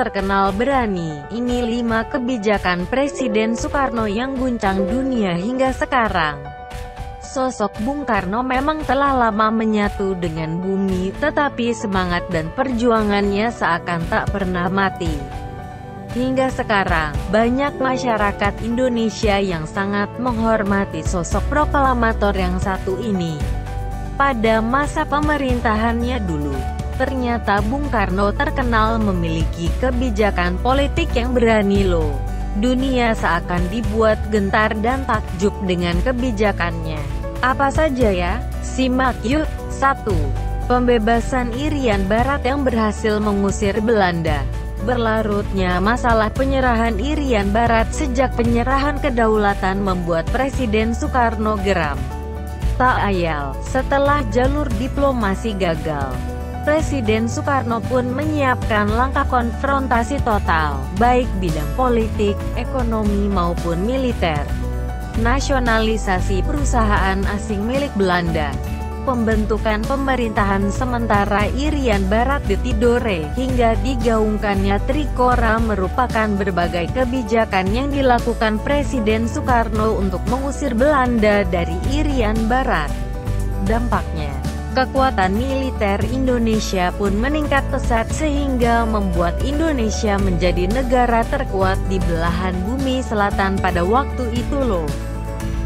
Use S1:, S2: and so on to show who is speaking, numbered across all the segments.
S1: Terkenal berani, ini 5 kebijakan Presiden Soekarno yang guncang dunia hingga sekarang. Sosok Bung Karno memang telah lama menyatu dengan bumi, tetapi semangat dan perjuangannya seakan tak pernah mati. Hingga sekarang, banyak masyarakat Indonesia yang sangat menghormati sosok proklamator yang satu ini. Pada masa pemerintahannya dulu, ternyata Bung Karno terkenal memiliki kebijakan politik yang berani loh. Dunia seakan dibuat gentar dan takjub dengan kebijakannya. Apa saja ya? Simak yuk. 1. Pembebasan Irian Barat yang berhasil mengusir Belanda. Berlarutnya masalah penyerahan Irian Barat sejak penyerahan kedaulatan membuat Presiden Soekarno geram. Tak ayal, setelah jalur diplomasi gagal, Presiden Soekarno pun menyiapkan langkah konfrontasi total, baik bidang politik, ekonomi maupun militer. Nasionalisasi perusahaan asing milik Belanda, pembentukan pemerintahan sementara Irian Barat di Tidore, hingga digaungkannya Trikora merupakan berbagai kebijakan yang dilakukan Presiden Soekarno untuk mengusir Belanda dari Irian Barat. Dampaknya, kekuatan militer Indonesia pun meningkat pesat sehingga membuat Indonesia menjadi negara terkuat di belahan bumi selatan pada waktu itu loh.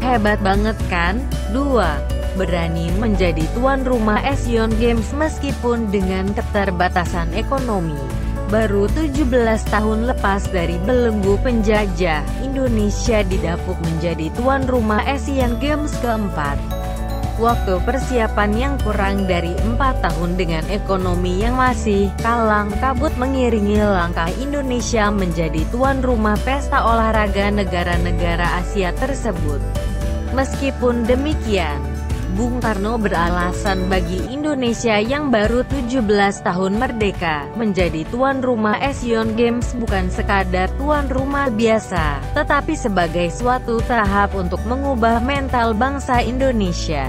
S1: Hebat banget kan? 2. Berani menjadi tuan rumah Asian Games meskipun dengan keterbatasan ekonomi. Baru 17 tahun lepas dari belenggu penjajah, Indonesia didapuk menjadi tuan rumah Asian Games keempat. Waktu persiapan yang kurang dari 4 tahun dengan ekonomi yang masih kalang kabut mengiringi langkah Indonesia menjadi tuan rumah pesta olahraga negara-negara Asia tersebut. Meskipun demikian, Bung Karno beralasan bagi Indonesia yang baru 17 tahun merdeka, menjadi tuan rumah Asian Games bukan sekadar tuan rumah biasa, tetapi sebagai suatu tahap untuk mengubah mental bangsa Indonesia.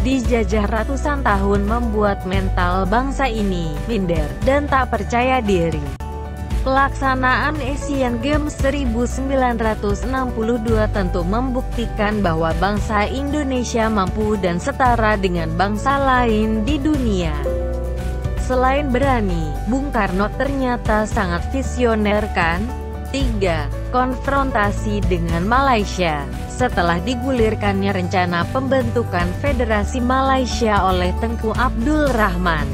S1: Dijajah ratusan tahun membuat mental bangsa ini minder dan tak percaya diri. Pelaksanaan Asian Games 1962 tentu membuktikan bahwa bangsa Indonesia mampu dan setara dengan bangsa lain di dunia. Selain berani, Bung Karno ternyata sangat visioner kan? 3. Konfrontasi dengan Malaysia. Setelah digulirkannya rencana pembentukan Federasi Malaysia oleh Tengku Abdul Rahman,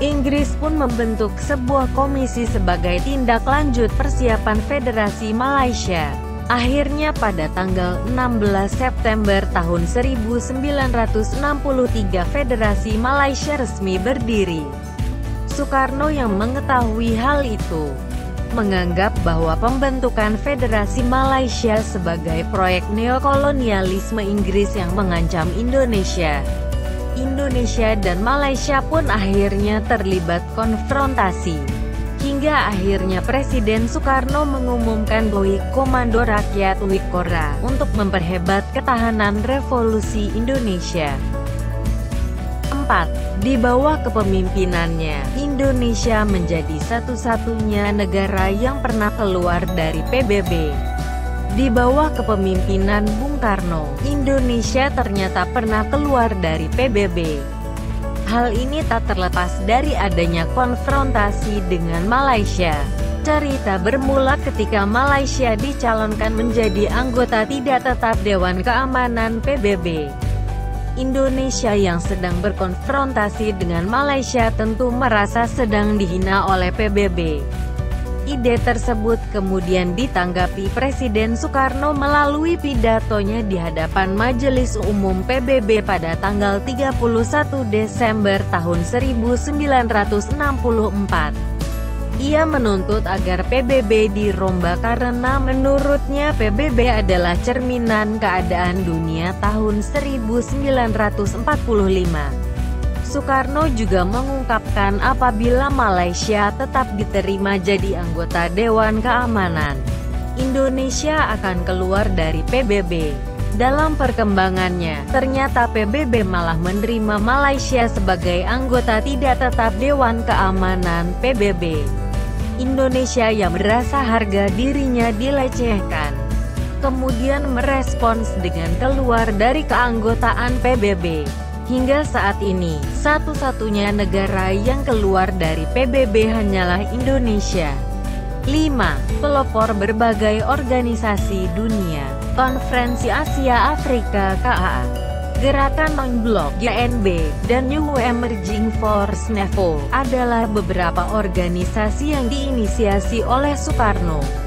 S1: Inggris pun membentuk sebuah komisi sebagai tindak lanjut persiapan Federasi Malaysia. Akhirnya pada tanggal 16 September tahun 1963 Federasi Malaysia resmi berdiri. Soekarno yang mengetahui hal itu, menganggap bahwa pembentukan Federasi Malaysia sebagai proyek neokolonialisme Inggris yang mengancam Indonesia. Indonesia dan Malaysia pun akhirnya terlibat konfrontasi. Hingga akhirnya Presiden Soekarno mengumumkan Komando Rakyat Trikora untuk memperhebat ketahanan revolusi Indonesia. 4. Di bawah kepemimpinannya, Indonesia menjadi satu-satunya negara yang pernah keluar dari PBB. Di bawah kepemimpinan Bung Karno, Indonesia ternyata pernah keluar dari PBB. Hal ini tak terlepas dari adanya konfrontasi dengan Malaysia. Cerita bermula ketika Malaysia dicalonkan menjadi anggota tidak tetap Dewan Keamanan PBB. Indonesia yang sedang berkonfrontasi dengan Malaysia tentu merasa sedang dihina oleh PBB. Ide tersebut kemudian ditanggapi Presiden Soekarno melalui pidatonya di hadapan Majelis Umum PBB pada tanggal 31 Desember tahun 1964. Ia menuntut agar PBB dirombak karena menurutnya PBB adalah cerminan keadaan dunia tahun 1945. Soekarno juga mengungkapkan apabila Malaysia tetap diterima jadi anggota Dewan Keamanan, Indonesia akan keluar dari PBB. Dalam perkembangannya, ternyata PBB malah menerima Malaysia sebagai anggota tidak tetap Dewan Keamanan PBB. Indonesia yang merasa harga dirinya dilecehkan, kemudian merespons dengan keluar dari keanggotaan PBB. Hingga saat ini, satu-satunya negara yang keluar dari PBB hanyalah Indonesia. 5. Pelopor berbagai organisasi dunia. Konferensi Asia Afrika KAA, Gerakan Non-Blok GNB, dan New Emerging Force NEFO adalah beberapa organisasi yang diinisiasi oleh Soekarno.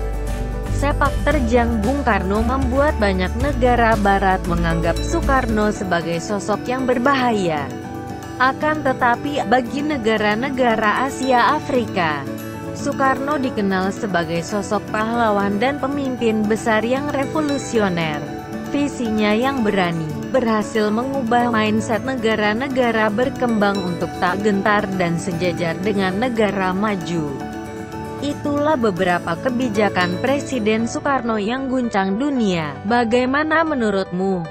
S1: Sepak terjang Bung Karno membuat banyak negara barat menganggap Soekarno sebagai sosok yang berbahaya. Akan tetapi, bagi negara-negara Asia Afrika, Soekarno dikenal sebagai sosok pahlawan dan pemimpin besar yang revolusioner. Visinya yang berani, berhasil mengubah mindset negara-negara berkembang untuk tak gentar dan sejajar dengan negara maju. Itulah beberapa kebijakan Presiden Soekarno yang guncang dunia. Bagaimana menurutmu?